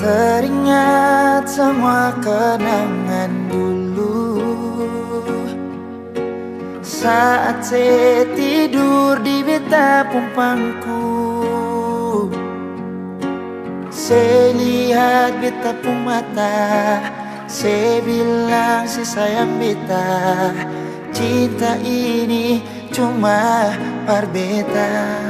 Teringat semua kenangan dulu saat saya tidur di beta pumpangku. Saya lihat beta pung mata, saya bilang si sayang beta, cinta ini cuma par beta.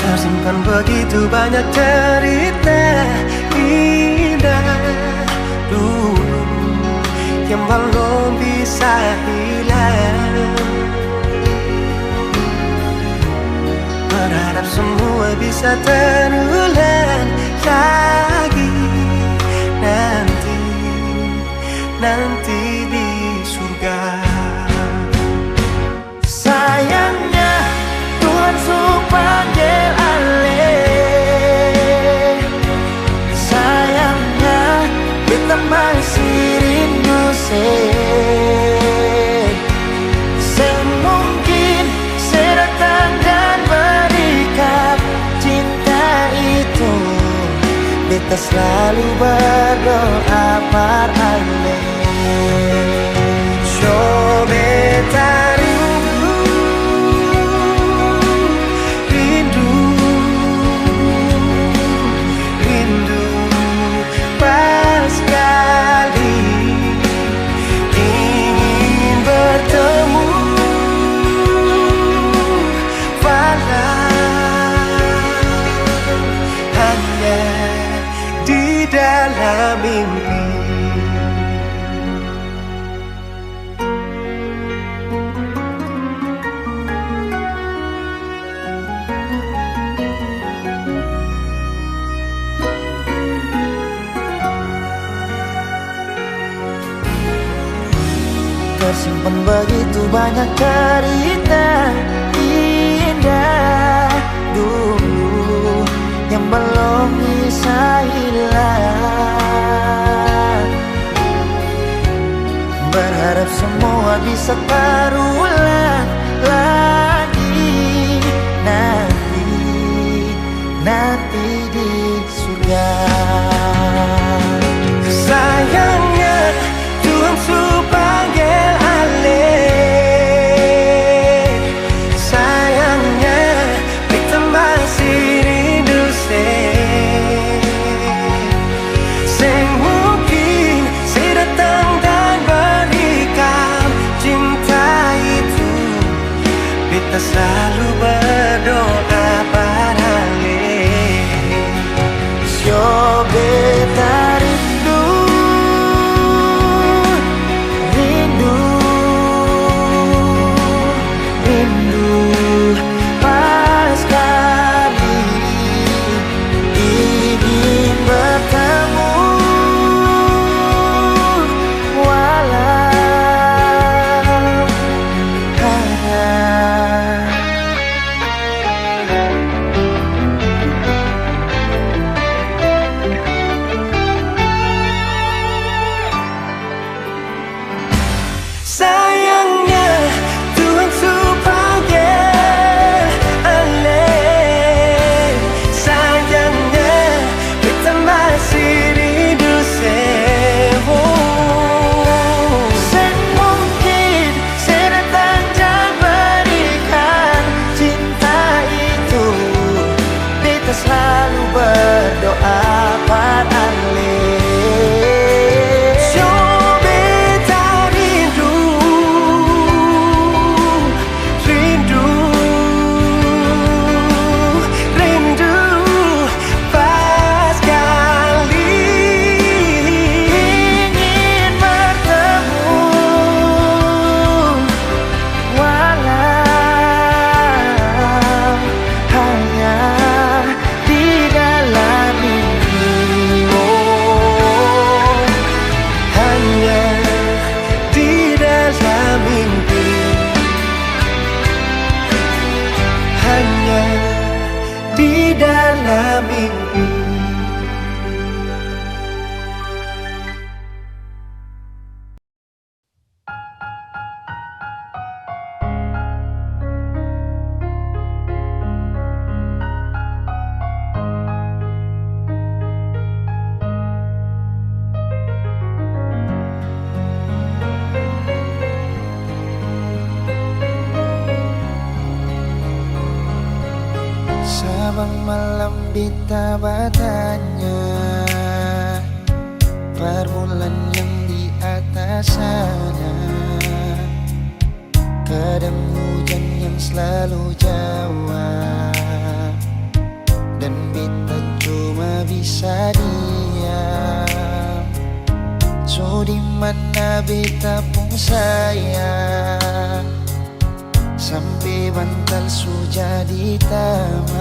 Tersimpan begitu banyak cerita indah dulu yang belum bisa hilang. Berharap semua bisa terulang lagi nanti di surga. Sayangnya Tuhan suruh panggil ale. Sayangnya beta masih rindu semungkin saya datang dan berikan cinta itu. Beta selalu berdoa par ale. So beta rindu pas sekali ingin bertemu, walau hanya di dalam mimpi. Tersimpan begitu banyak cerita indah dulu yang belum bisa hilang. Berharap semua bisa terulang lagi nanti di surga. Sayangnya Tuhan suruh panggil ale. Sayangnya beta masih rindu semungkin saya datang dan berikan cinta itu. Beta selalu berdoa pada ale. Yo beta rindu pas sekali ingin bertemu, walau sayangnya Tuhan suruh panggil ale. Sayangnya beta masih rindu semungkin saya datang dan berikan cinta itu. Beta selalu berdoa pada ale. di dalam mimpi. Sabang malam bita batanya, permulaan yang di atas sana, kadang hujan yang selalu jawab, dan bita cuma bisa diam. So di mana bita pun sayang, sampai bantal sudah ditamang.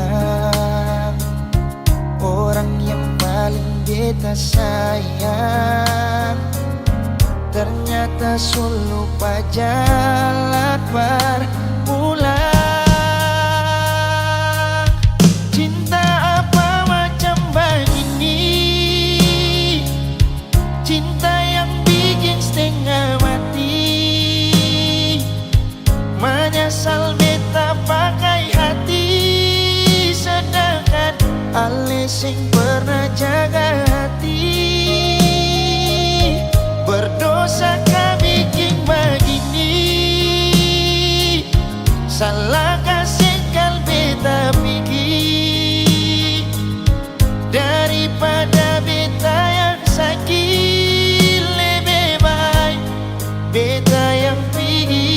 Orang yang paling beta sayang ternyata solo pajalan berpulang. Cinta apa macam begini, cinta yang bikin setengah mati. Menyesal beta pakai hati, sedangkan ale sing pernah jaga hati. Berdosa kah bikin begini, salah kasih kal beta pergi, daripada beta yang sakit, lebih baik beta yang pergi.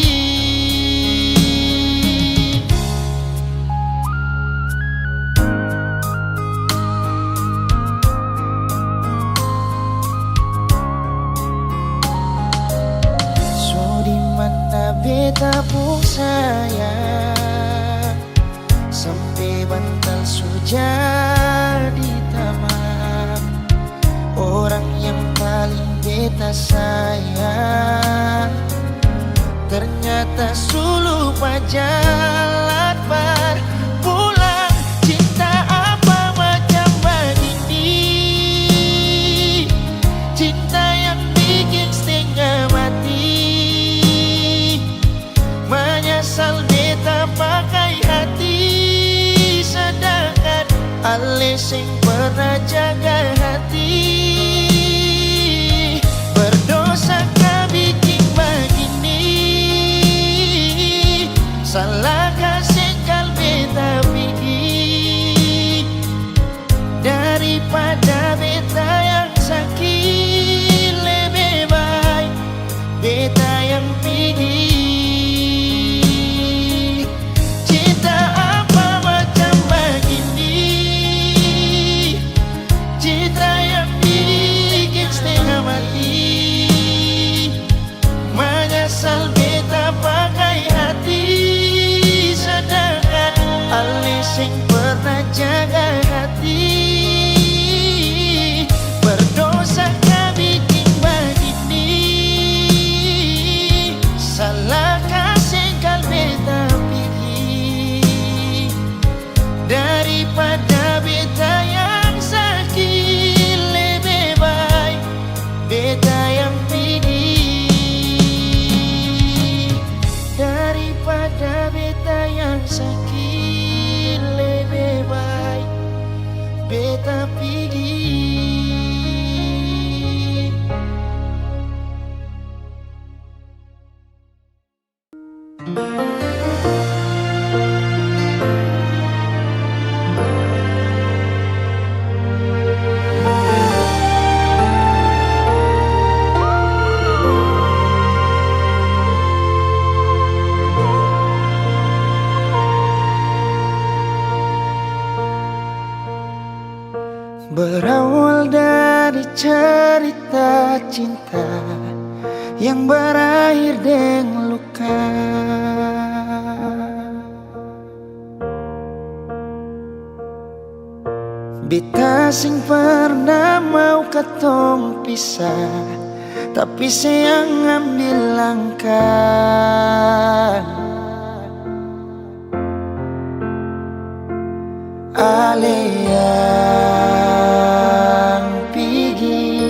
Beta pun sayang, sampai bantal sudah ditamang. Orang yang paling beta sayang ternyata sulu pajalan berpulang. Cinta apa macam begini, cinta yang bikin setengah mati. Menyesal beta pakai hati, sedangkan ale sing pernah jaga hati. Berdosa kah bikin begini, salah kasih kal beta pergi, daripada beta yang sakit, lebih baik beta yang pergi. Menyesal beta pakai hati, sedangkan ale sing pernah jaga hati. Berdosa kah bikin begini, salah kasih kal beta pergi, daripada beta yang sakit, lebih baik beta yang pergi. Daripada beta yang sakit, lebih baik beta pergi. Berawal dari cerita cinta yang berakhir dengan luka, beta sing pernah mau katong pisah, tapi sayang ambil langkah. Ale yang pergi,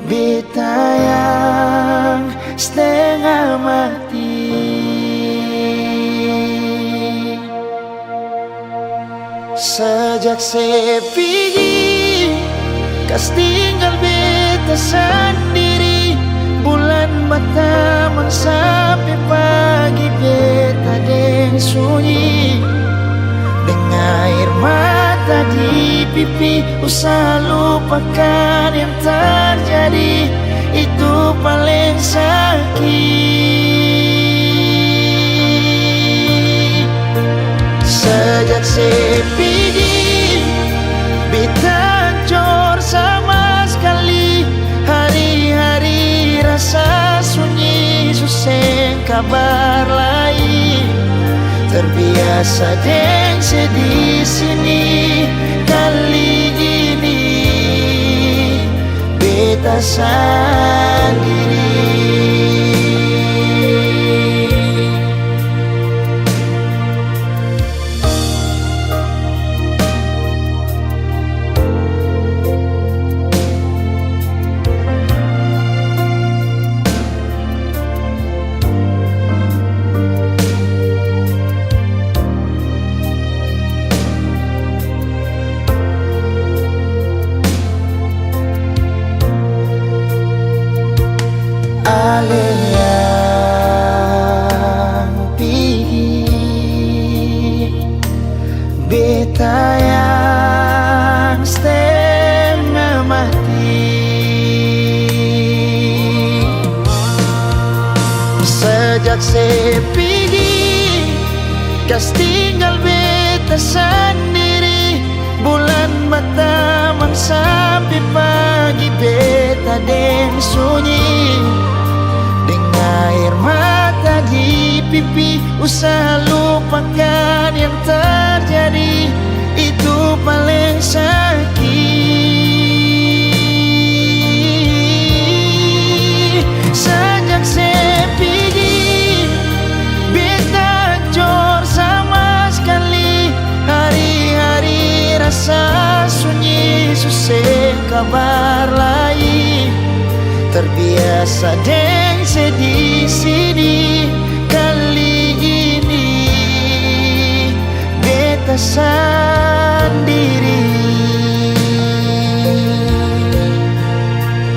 beta yang setengah mati. Sejak saya pergi, kas tinggal beta sendiri. Bulan mata sampai pagi beta deng sunyi. Dengan air mata di pipi, usah lupakan yang terjadi, itu paling sakit. Sejak sepidi beta hancur sama sekali, hari-hari rasa sunyi, susah kabar lain. Terbiasa deng sedih sini, kali ini beta sendiri. Ale yang pergi, beta yang setengah mati. Sejak sepedi, kas tinggal beta sendiri. Bulan mata sampai pagi beta deng sunyi. Air mata di pipi, usah lupakan yang terjadi, itu paling sakit. Sejak sepedi, beta hancur sama sekali, hari-hari rasa sunyi, susah kabar lain. Terbiasa deng sedih sini, kali ini beta sendiri.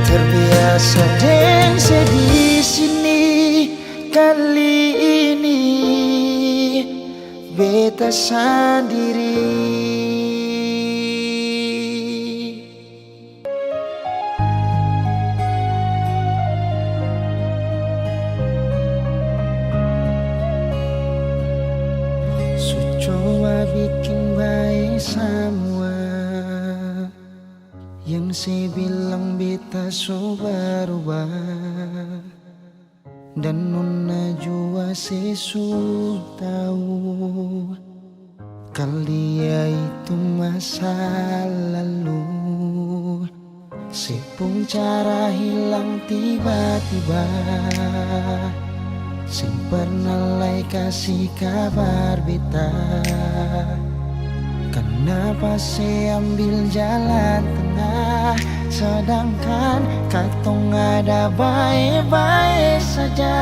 Terbiasa deng sedih sini, kali ini beta sendiri. Coba bikin baik semua yang saya bilang beta so berubah, dan nona jua sesu tahu kalia itu masa lalu. Sepung cara hilang tiba-tiba, sing pernah lai kasih kabar beta. Kenapa saya ambil jalan tengah, sedangkan katong ada baik-baik saja.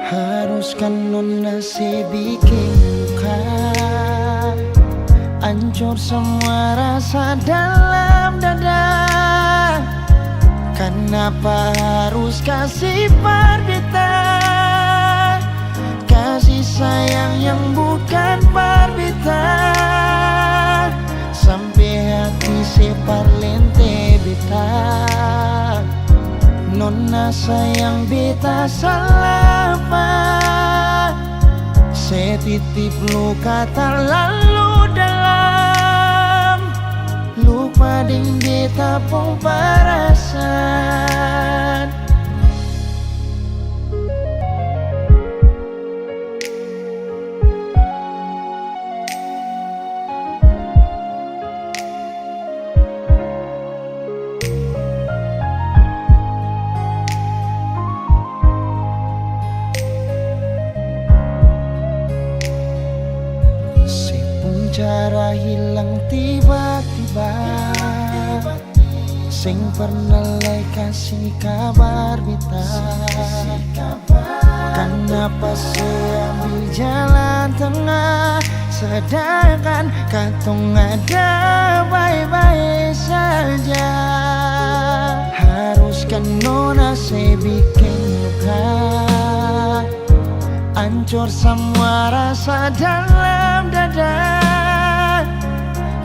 Haruskan nona saya bikin luka, hancur semua rasa dalam dada. Kenapa harus kasih parbita, kasih sayang yang bukan parbita, sampai hati separ lente beta. Nona sayang beta salah apa, saya titip luka terlalu dalam, lupa ding beta pun perasan. Cara hilang tiba-tiba, sing pernah lai kasih kabar beta. Kenapa saya ambil jalan tengah, sedangkan katong ada baik-baik saja. Haruskah nona saya bikin luka, hancur semua rasa dalam dada.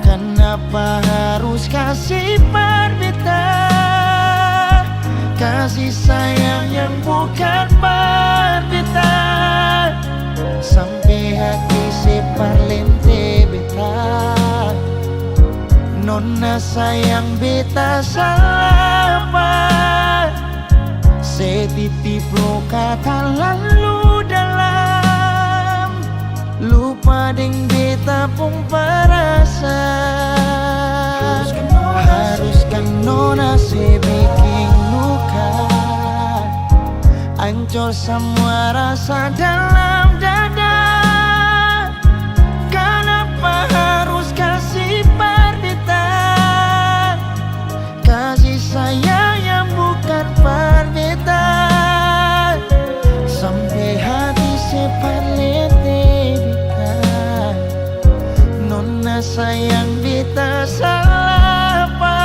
Kenapa harus kasih berbeda, kasih sayang yang bukan berbeda, sampai hati separlente beta. Nona sayang beta salah apa, setitip luka tak lalu dalam, lupa deng beta pun perasaan. Haruskan nona se bikin luka, hancur semua rasa dalam dada. Kenapa harus kasih berbeda, kasih sayang yang bukan berbeda, sampai hati separlente beta. Nona sayang beta salah apa,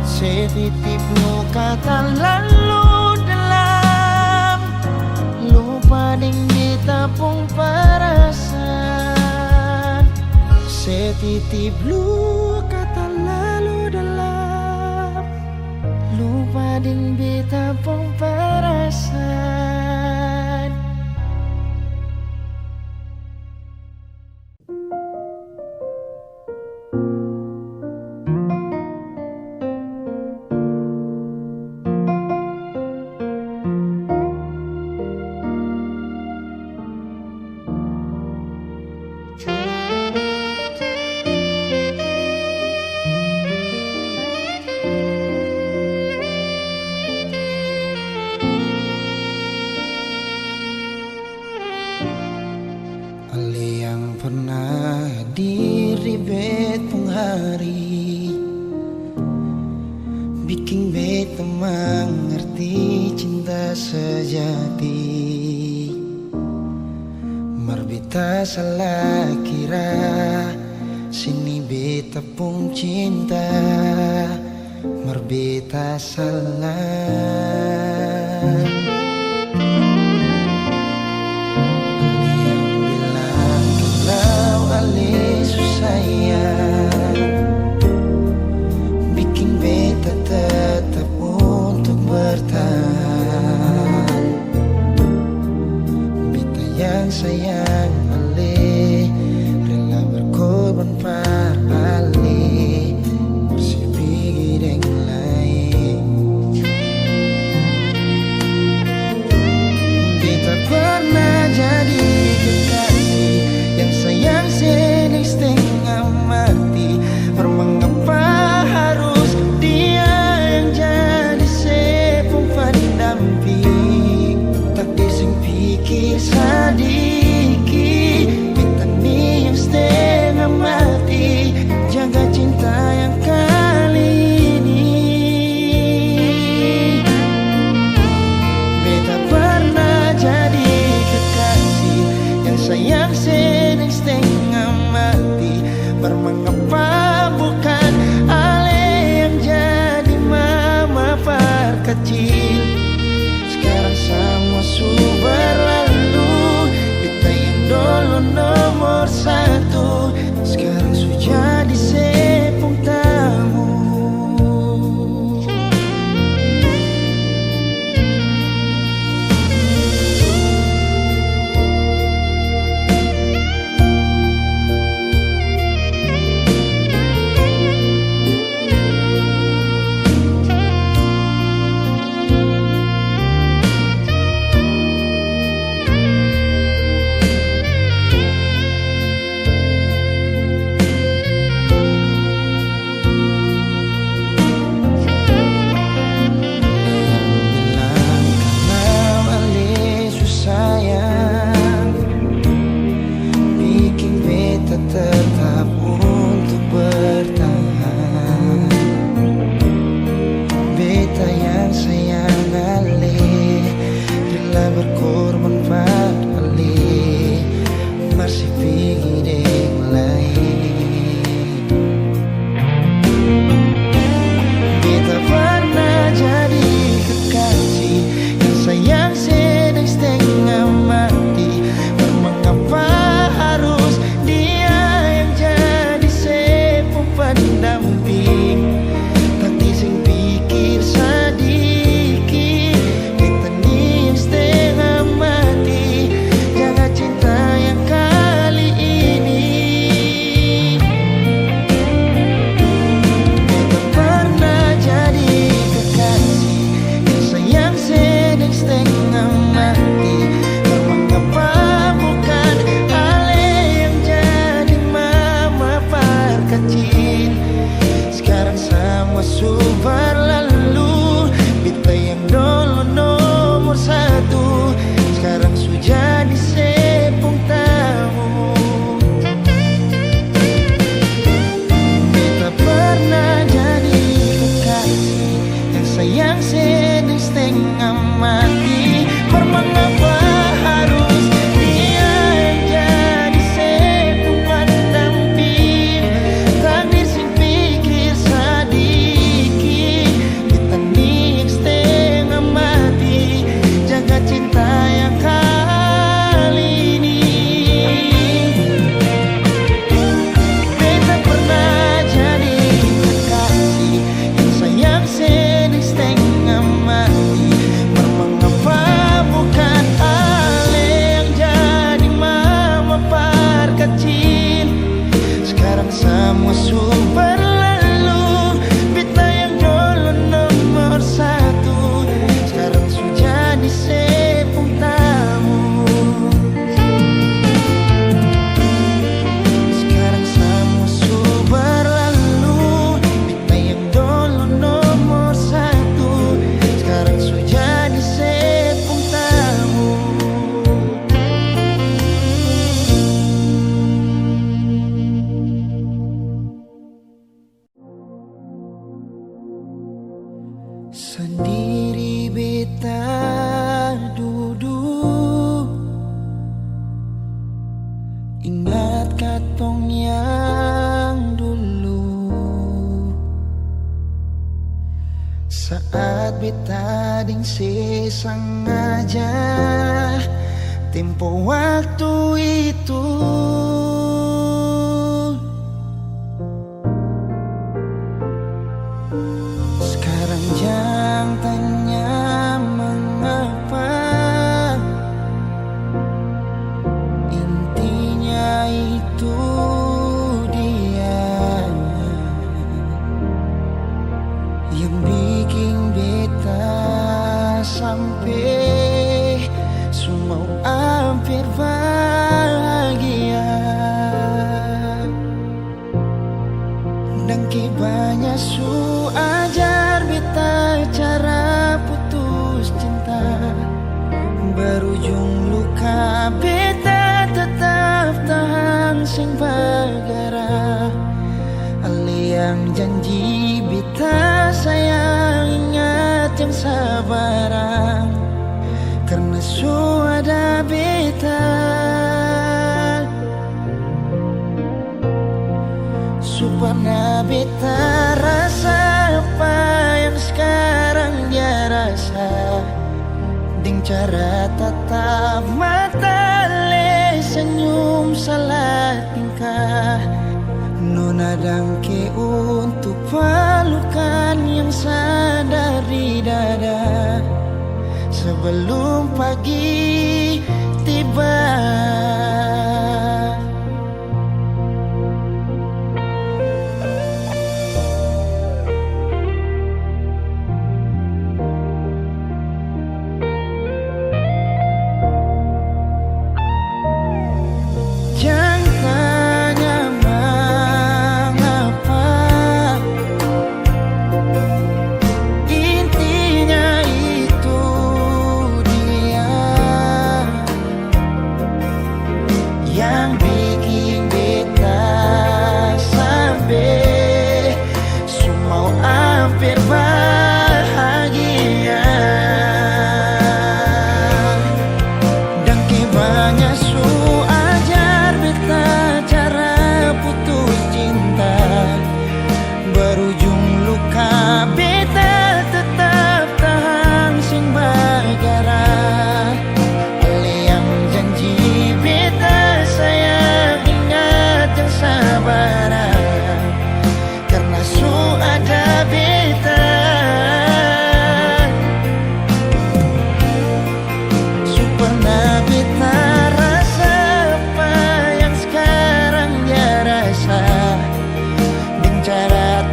setitip luka tak lalu dalam, lupa deng beta pun perasaan. Setitip luka tak lalu dalam, lupa deng beta pun perasaan. Ale yang pernah hadir di betong hari, bikin beta mengerti cinta sejati. Marbeta salah kira, sini beta pun cinta. Marbeta salah. Sayang, bikin beta tetap untuk bertahan. Beta yang sayang ale, rela berkorban par ale, bersih deng lain. Beta pernah jadi kekasih yang sayang setengah mati. Mengapa harus dia yang jadi sepung pendamping? Tak dising pikir sadiki, beta ni yang setengah mati, jaga cinta yang kali ini. Beta pernah jadi kekasih yang sayang setengah mati. Mengapa bukan ale yang jadi mama perkecil? Sekarang semua sudah berlalu, beta yang dulu nomor satu, sekarang sudah jadi sepung tamu. Ingat katong yang dulu, saat beta ding sesengaja tempo waktu itu. Sekarang jangan tanya mengapa, intinya itu dia yang bikin beta sampai semua hampir bahagia. Dan banyak su ajar beta cara putus cinta, berujung luka beta tetap tahan sing bagara. Ali yang janji beta sayang, ingat yang sabarang, karena su ada beta. Supaya beta rasa apa yang sekarang dia rasa, ding cara tatap mata le senyum salah tingkah. Nona dangke untuk pelukan yang sadar di dada sebelum pagi tiba.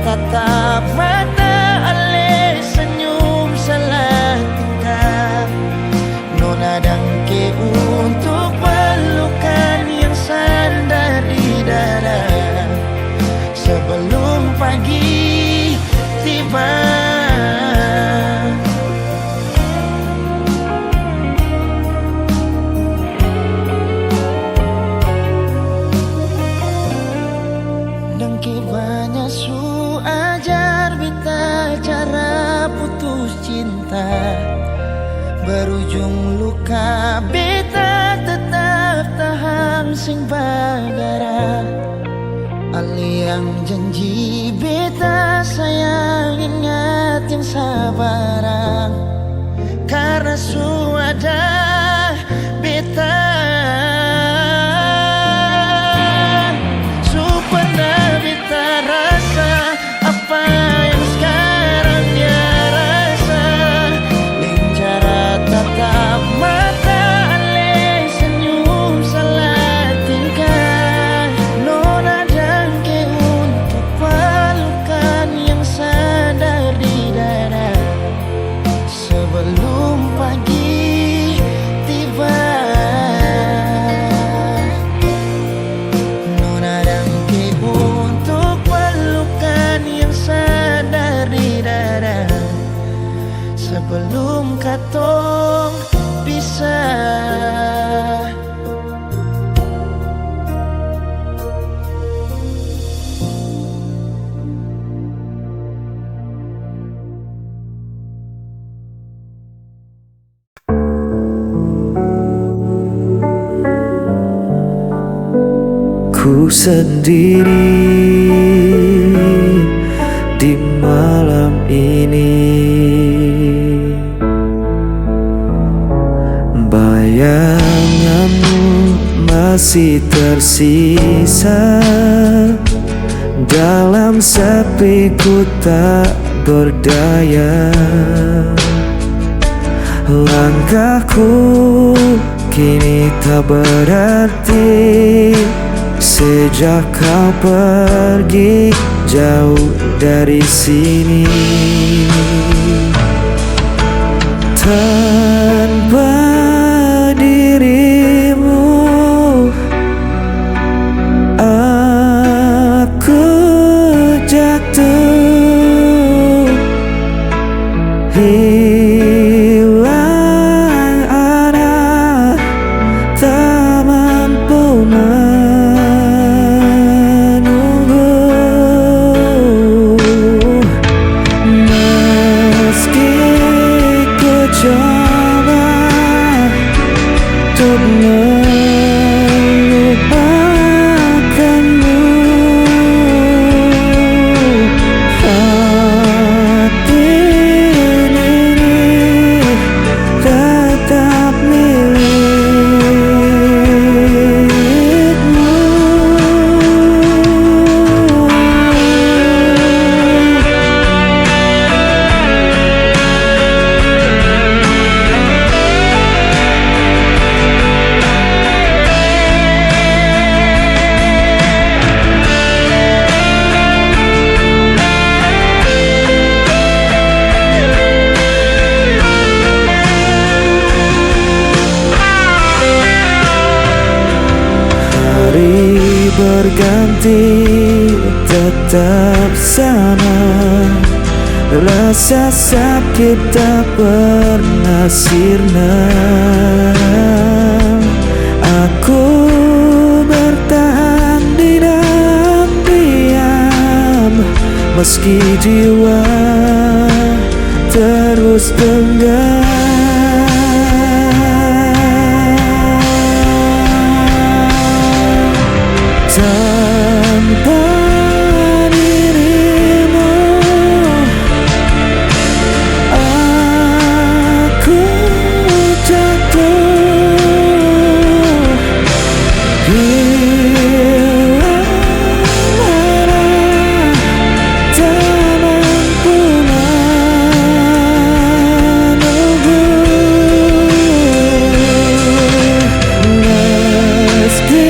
Tatap mata ale senyum salah tingkah. Nona dangke untuk pelukan yang sandar di dada sebelum pagi tiba. Dangke banyak su ajar beta cara putus cinta, berujung luka beta tetap tahan sing bagara. Ali yang janji beta sayang, ingat yang sabarang, karena su ada beta. Su pernah beta rasa apa yang sekarang dia rasa, dengan cara tatap mata ale senyum salah tingkah. Nona dangke untuk pelukan yang sadar di dada sebelum pagi tiba. Nona dangke untuk pelukan yang sadar di dada sebelum katong pisah. Ku sendiri di malam ini, bayanganmu masih tersisa dalam sepiku tak berdaya. Langkahku kini tak berarti sejak kau pergi jauh dari sini. Tanpa dirimu aku jatuh, hilang arah, tak mampu menunggu. Meski ku coba untuk melupakanmu, hati ini tetap milikmu. Hari berganti tetap sama, rasa sakit tak pernah sirna. Aku bertahan di dalam diam, meski jiwa terus tenggelam. Tanpa dirimu aku jatuh, hilang arah, tak mampu menunggu. Meski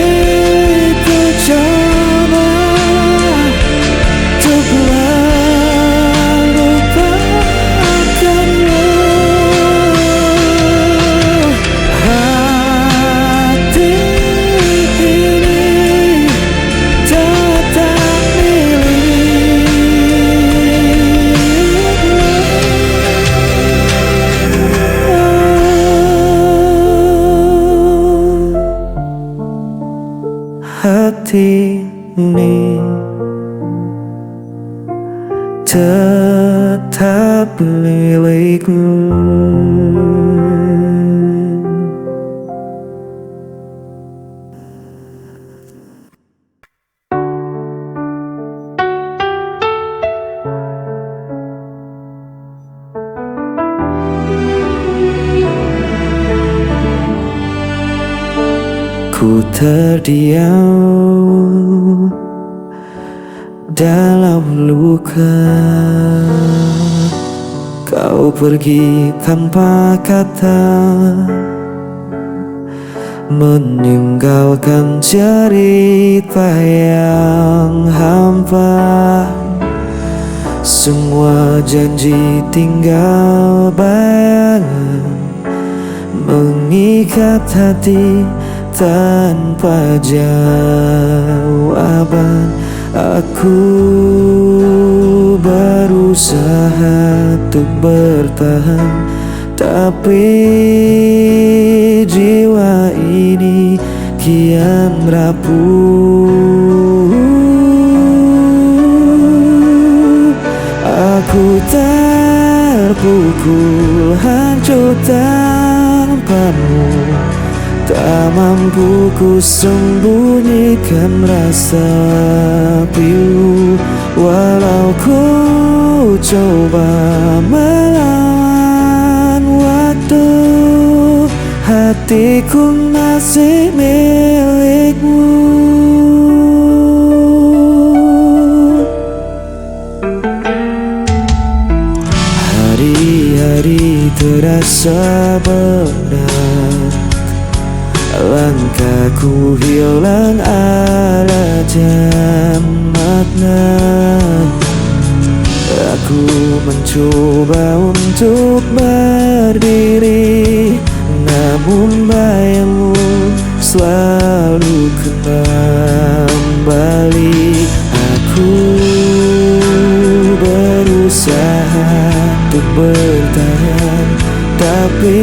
coba untuk melupakanmu, hati ini tetap milikmu. Hati ini tetap milikmu. Ku terdiam dalam luka, kau pergi tanpa kata, meninggalkan cerita yang hampa. Semua janji tinggal bayangan, mengikat hati tanpa jawaban. Aku berusaha untuk bertahan, tapi jiwa ini kian rapuh. Aku terpukul hancur tanpamu, Tak mampu ku sembunyikan rasa pilu, walau ku coba melawan waktu. Hatiku masih milikmu. Hari-hari terasa berat, langkahku hilang arah dan makna. Aku mencoba untuk berdiri, namun bayangmu selalu kembali. Aku berusaha untuk bertahan, tapi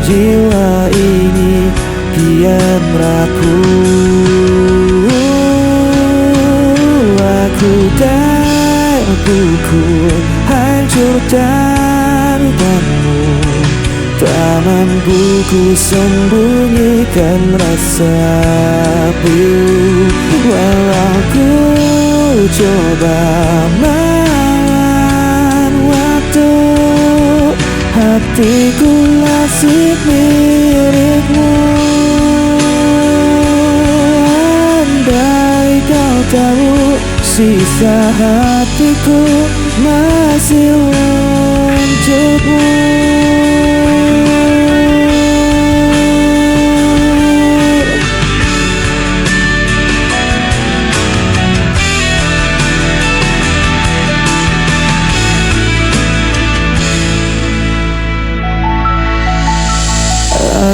jiwa ini kian rapuh. Aku terpukul, hancur tanpamu. Tak mampu ku sembunyikan rasa pilu, walau ku coba melawan waktu. Hatiku masih milikmu. Andai kau tahu, sisa hatiku masih untukmu.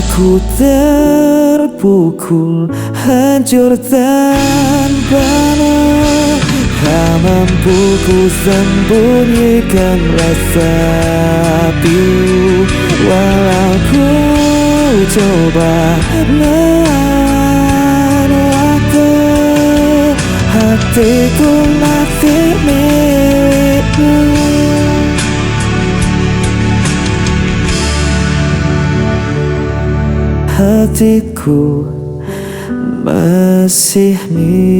Aku terpukul, hancur tanpamu. Tak mampu ku sembunyikan rasa pilu, walau ku coba melawan waktu. Hatiku masih milikmu. Hatiku masih milikmu.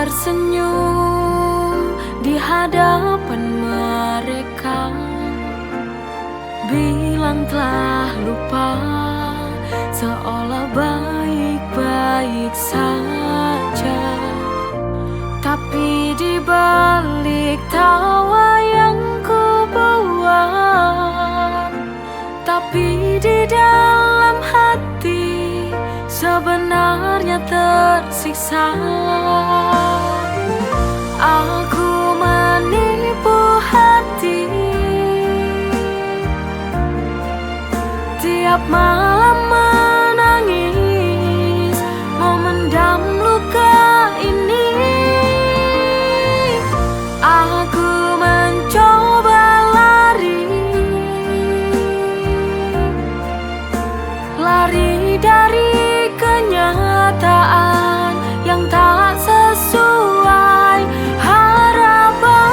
tersenyum di hadapan mereka, bilang telah lupa, seolah baik-baik saja. Tapi di balik tawa yang ku buat, tapi di dalam hati sebenarnya tersiksa. Aku menipu hati, tiap malam menangis, memendam luka ini. Aku mencoba lari dari kenyataan yang tak sesuai harapan.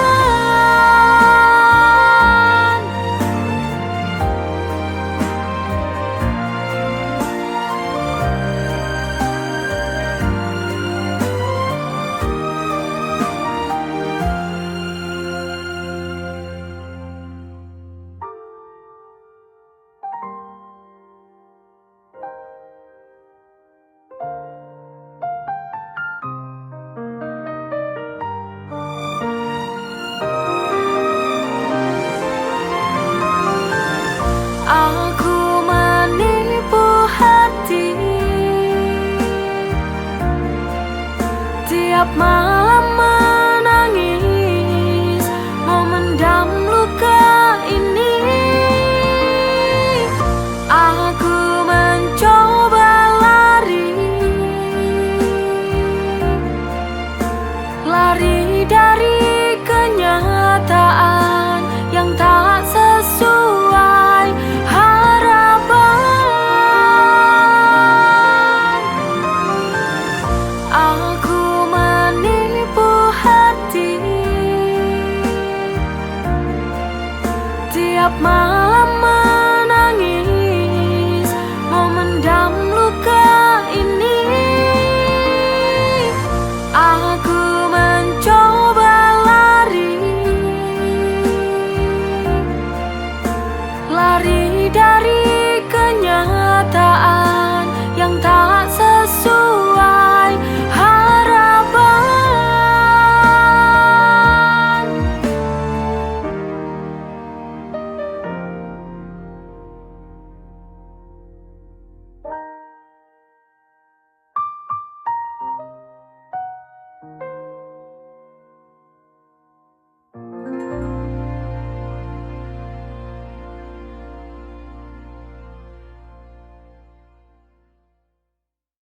Aku menipu hati, tiap malam